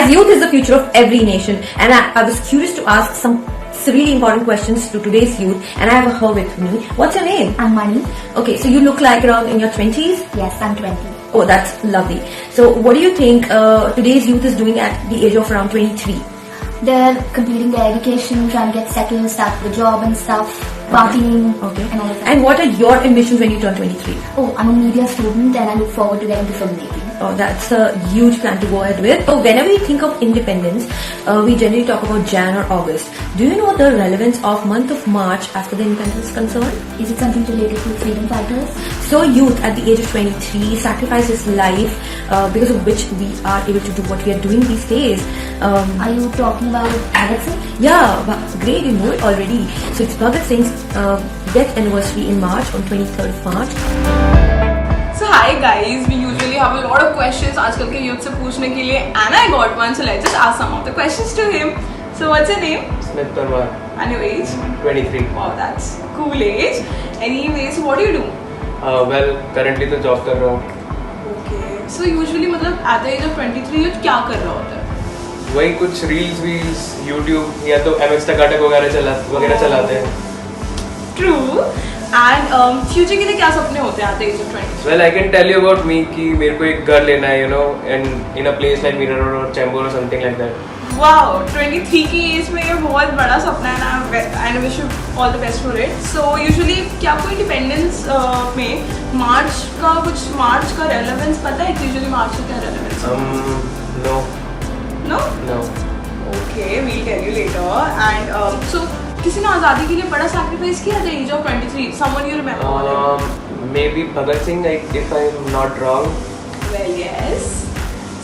as youth is the future of every nation, and I was curious to ask some really important questions to today's youth, and I have her with me. What's your name? I'm Mani. Okay, so you look like around in your 20s? Yes, I'm 20. Oh, that's lovely. So what do you think today's youth is doing at the age of around 23? They're completing their education, trying to get settled, start the job and stuff, partying, and all of that. And what are your ambitions when you turn 23? Oh, I'm a media student and I look forward to getting to filmmaking. Oh, that's a huge plan to go ahead with. So whenever we think of independence, we generally talk about Jan or August. Do you know the relevance of month of March as far as independence is concerned? Is it something related to freedom fighters? So youth at the age of 23 sacrificed his life because of which we are able to do what we are doing these days. Are you talking about Bhagat Singh? Yeah, great, you know it already. So it's Bhagat Singh's death anniversary in March, on 23rd of March. So hi guys, we usually have a lot of questions आजकल के youth से पूछने के लिए, and I got one, so let's just ask some of the questions to him. So what's your name? Smith Parmar. And your age? 23. Wow, that's cool age. Anyways, what do you do? Well, currently तो job कर रहा हूँ. Okay. So usually मतलब at the age of 23 youth क्या कर रहा होता है? वही कुछ reels, YouTube या तो MX टकाटक वगैरह चलाते हैं. True. And future के लिए क्या सपने होते हैं at the age of 23? Well, I can tell you about me कि मेरे को एक घर लेना है, you know, and in a place like Mira Road or Chembur or something like that. Wow, 23 की एज में ये बहुत बड़ा सपना है and I wish you all the best for it. So usually क्या आपको इंडिपेंडेंस में मार्च का रेलेवेंस पता है? Usually मार्च का क्या relevance? No. No? No. Okay, we'll tell you later. And so किसी ने आज़ादी के लिए बड़ा सैक्रिफाइस किया at the age of 23? Someone you remember? Maybe Bhagat Singh, like if I'm not wrong. Well, yes.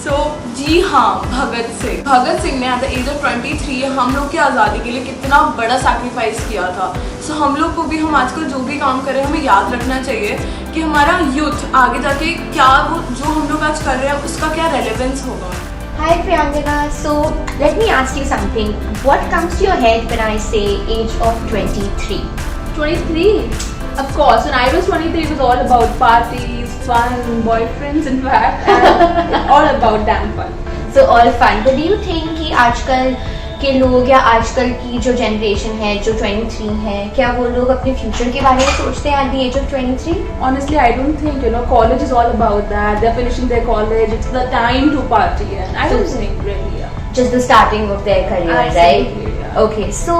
So जी हाँ, भगत सिंह ने at the age of 23 हम लोग की आज़ादी के लिए कितना बड़ा सैक्रिफाइस किया था. So हम लोग को भी, हम आजकल जो भी काम कर रहे हैं हमें याद रखना चाहिए कि हमारा यूथ आगे जाके क्या वो जो हम लोग आज कर रहे हैं उसका क्या रेलेवेंस होगा. Hi Priyangana, so let me ask you something. What comes to your head when I say age of 23? 23? Of course, when I was 23 it was all about parties, fun, boyfriends in fact, and all about damn fun. So all fun. But do you think कि आजकल के लोग या आजकल की जो generation है जो 23 है, क्या वो लोग अपने फ्यूचर के बारे में सोचते हैं at the age of 23? Honestly, I don't think, college is all about that. They're finishing their college, it's the time to party, and I don't think really, yeah. Just the starting of their career, Absolutely, right? yeah. Okay, so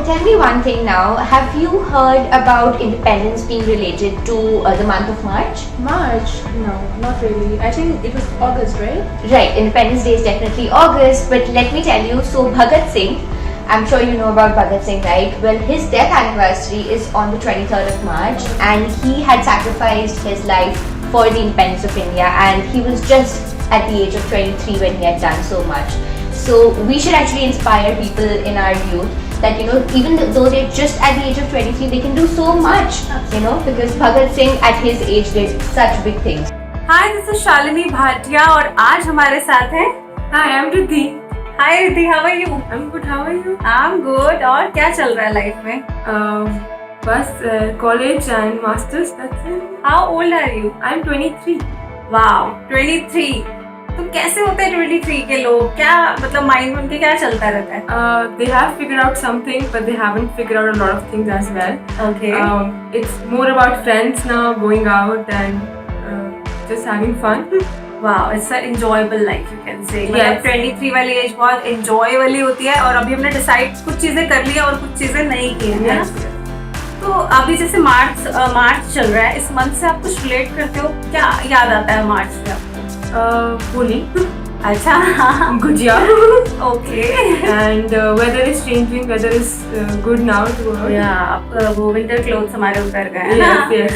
tell me one thing now. Have you heard about independence being related to the month of March? March? No, not really. I think it was August, right? Right, Independence Day is definitely August, but let me tell you, so Bhagat Singh, I'm sure you know about Bhagat Singh, right? Well, his death anniversary is on the 23rd of March, and he had sacrificed his life for the independence of India, and he was just at the age of 23 when he had done so much. So we should actually inspire people in our youth that, even though they're just at the age of 23, they can do so much, because Bhagat Singh at his age did such big things. Hi, this is Shalini Bhatia और आज हमारे साथ हैं Hi, I'm Riddhi. Hi Riddhi, how are you? I'm good, how are you? I'm good. और क्या चल रहा है लाइफ में? बस college and masters, that's it. How old are you? I'm 23. Wow, 23. तो कैसे होते हैं 23 के लोग? क्या मतलब माइंड में उनके क्या चलता रहता है? They have figured out something, but they haven't figured out a lot of things as well. Okay. It's more about friends now, going out and just having fun. Wow, it's an enjoyable life you can say. Yes. 23 वाली as बहुत enjoy वाली होती है और अभी हमने decide कुछ चीजें कर लिया और कुछ चीजें नहीं की है ना? तो अभी जैसे मार्च चल रहा है, इस मंथ से आप कुछ रिलेट करते हो? क्या याद आता है मार्च से आपको? Holi. अच्छा. Gujia. Okay. And weather is changing, weather is good now to work. Yeah, अब वो winter clothes हमारे उतर गए हैं ना? Yes.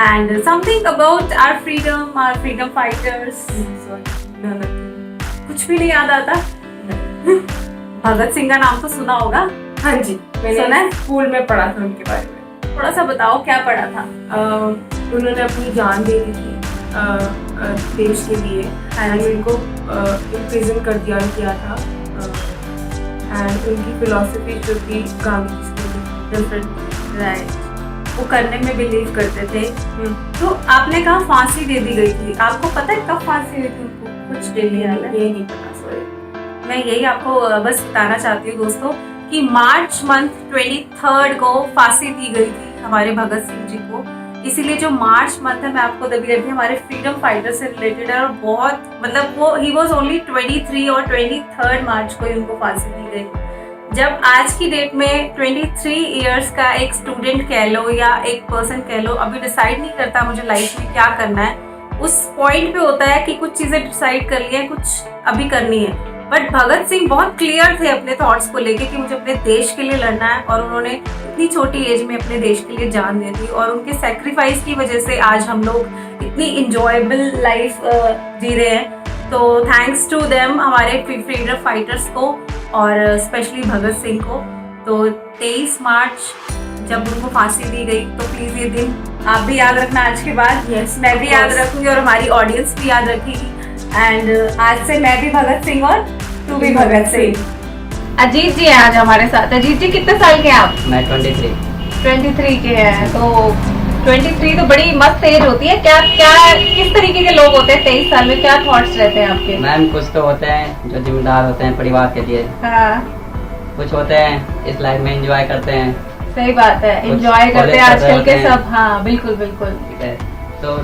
And something about our freedom fighters. No, nothing. कुछ भी नहीं याद आता? भगत सिंह का नाम तो सुना होगा? हाँ जी, सुना है? स्कूल में पढ़ा था उनके बारे में. थोड़ा सा बताओ क्या पढ़ा था? उन्होंने अपनी जान दे दी थी देश के लिए, एंड उनको इम्प्रिजन कर दिया था, एंड उनकी फिलॉसफी जो थी गांधी डिफरेंट, राइट, वो करने में बिलीव करते थे. तो आपने कहा फांसी दे दी गई थी, आपको पता है कब फांसी हुई थी उनको? कुछ डेली ये नहीं पता, सॉरी. मैं यही आपको बस बताना चाहती हूँ दोस्तों कि मार्च मंथ 23 को फांसी दी गई थी हमारे भगत सिंह जी को। इसीलिए जो मार्च मंथ है मैं आपको दबी रखी हमारे फ्रीडम फाइटर से रिलेटेड है और बहुत मतलब वो ही वॉज ओनली 23 और 23 मार्च को ही उनको फांसी दी गई। जब आज की डेट में 23 इयर्स का एक स्टूडेंट कह लो या एक पर्सन कह लो अभी डिसाइड नहीं करता मुझे लाइफ में क्या करना है, उस पॉइंट पे होता है कि कुछ चीजें डिसाइड कर ली है, कुछ अभी करनी है। बट भगत सिंह बहुत क्लियर थे अपने थॉट्स को लेके कि मुझे अपने देश के लिए लड़ना है और उन्होंने इतनी छोटी एज में अपने देश के लिए जान दे दी और उनके सेक्रीफाइस की वजह से आज हम लोग इतनी इंजॉयबल लाइफ जी रहे हैं। तो थैंक्स टू देम हमारे फ्रीडम फाइटर्स को और स्पेशली भगत सिंह को। तो 23 मार्च जब उनको फांसी दी गई तो प्लीज ये दिन आप भी याद रखना आज के बाद। Yes, मैं भी याद रखूंगी और हमारी ऑडियंस भी याद रखेगी। एंड आज से मैं भी भगत सिंह और तू भी भगत सिंह। अजीत जी हैं आज हमारे साथ। अजीत जी कितने साल के हैं आप? मैं 23। 23 के हैं। तो 23 तो बड़ी मस्त एज होती है। क्या क्या किस तरीके के लोग होते हैं 23 साल में, क्या थॉट्स रहते हैं आपके? मैम कुछ तो होते हैं जो जिम्मेदार होते हैं परिवार के लिए, हाँ कुछ होते हैं इस लाइफ में एंजॉय करते हैं। सही बात है, एंजॉय करते हैं आजकल के सब। हाँ बिल्कुल बिल्कुल ठीक है, तो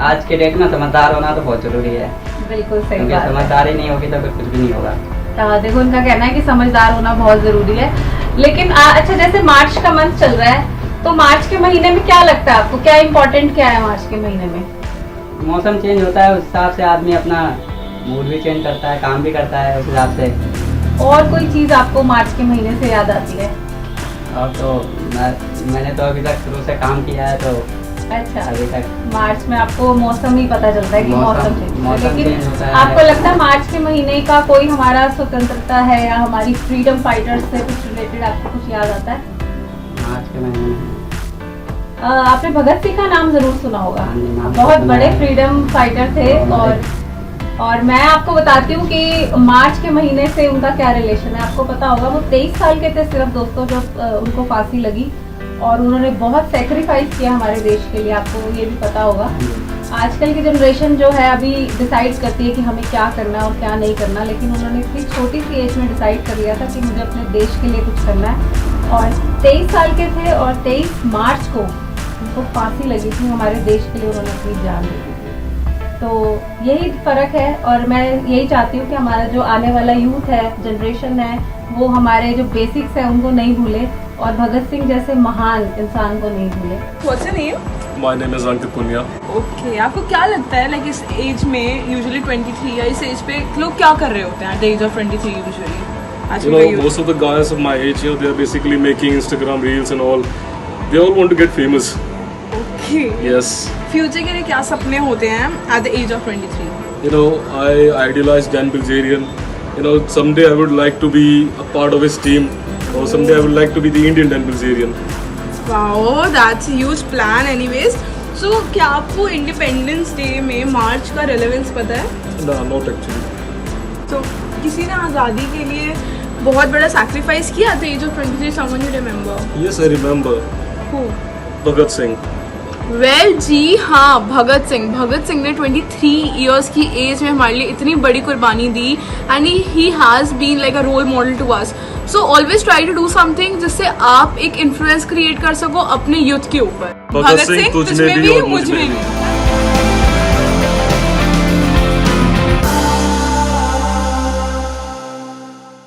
आज के डेट में समझदार होना तो बहुत जरूरी है, बिल्कुल सही क्योंकि बात है। समझदारी नहीं होगी तो फिर कुछ भी नहीं होगा। देखो उनका कहना है कि समझदार होना बहुत जरूरी है। लेकिन अच्छा जैसे मार्च का मंथ चल रहा है तो मार्च के महीने में क्या लगता है आपको, क्या इम्पोर्टेंट क्या है मार्च के महीने में? मौसम चेंज होता है उस हिसाब से आदमी अपना मूड भी चेंज करता है, काम भी करता है उस हिसाब से। और कोई चीज आपको मार्च के महीने से याद आती है? और तो मैंने तो अभी तक शुरू से काम किया है तो अच्छा अभी तक मार्च में आपको मौसम ही पता चलता है कि मौसम चेंज। लेकिन चेंज होता है। आपको लगता है मार्च के महीने का कोई हमारा स्वतंत्रता है या हमारी फ्रीडम फाइटर्स से कुछ रिलेटेड आपको कुछ याद आता है? मार्च के महीने में आपने भगत सिंह का नाम जरूर सुना होगा, हाँ जी, नाम बहुत सुना बड़े है। फ्रीडम फाइटर थे। और मैं आपको बताती हूँ कि मार्च के महीने से उनका क्या रिलेशन है। आपको पता होगा वो 23 साल के थे सिर्फ दोस्तों जब उनको फांसी लगी और उन्होंने बहुत सेक्रीफाइस किया हमारे देश के लिए, आपको ये भी पता होगा। आजकल की जनरेशन जो है अभी डिसाइड करती है कि हमें क्या करना है और क्या नहीं करना, लेकिन उन्होंने इतनी छोटी सी एज में डिसाइड कर लिया था कि मुझे अपने देश के लिए कुछ करना है। और 23 साल के थे और 23 मार्च को उनको फांसी लगी थी, हमारे देश के लिए उन्होंने अपनी जान दी थी। तो यही फ़र्क है और मैं यही चाहती हूँ कि हमारा जो आने वाला यूथ है, जनरेशन है, वो हमारे जो बेसिक्स है उनको नहीं भूले और भगत सिंह जैसे महान इंसान को नहीं भूले। What's your name? My name is Ankit Punya. Okay, आपको क्या लगता है लाइक इस एज में यूजुअली 23 या इस एज पे लोग क्या कर रहे होते हैं at the age of 23 usually? You know, most of the guys of my age, you know, they are basically making Instagram reels and all. They all want to get famous. Okay. Yes. Future के लिए क्या सपने होते हैं at the age of 23? You know, I idolize Dan Bilzerian. You know, someday I would like to be a part of his team, or someday I would like to be the Indian Dan Bilzerian. Wow, that's a huge plan anyways. So क्या आपको independence day में मार्च का relevance पता है? No, not actually. तो किसी ने आज़ादी के लिए बहुत बड़ा सैक्रिफाइस किया at the age of 23, someone you remember? Yes, I remember. Who? Bhagat Singh. Well जी हाँ, भगत सिंह ने 23 इयर्स की एज में हमारे लिए इतनी बड़ी कुर्बानी दी and he has been like a role model to us. So always try to do something जिससे आप एक इन्फ्लुएंस क्रिएट कर सको अपने यूथ के ऊपर। भगत सिंह तुझ में भी और मुझ में भी।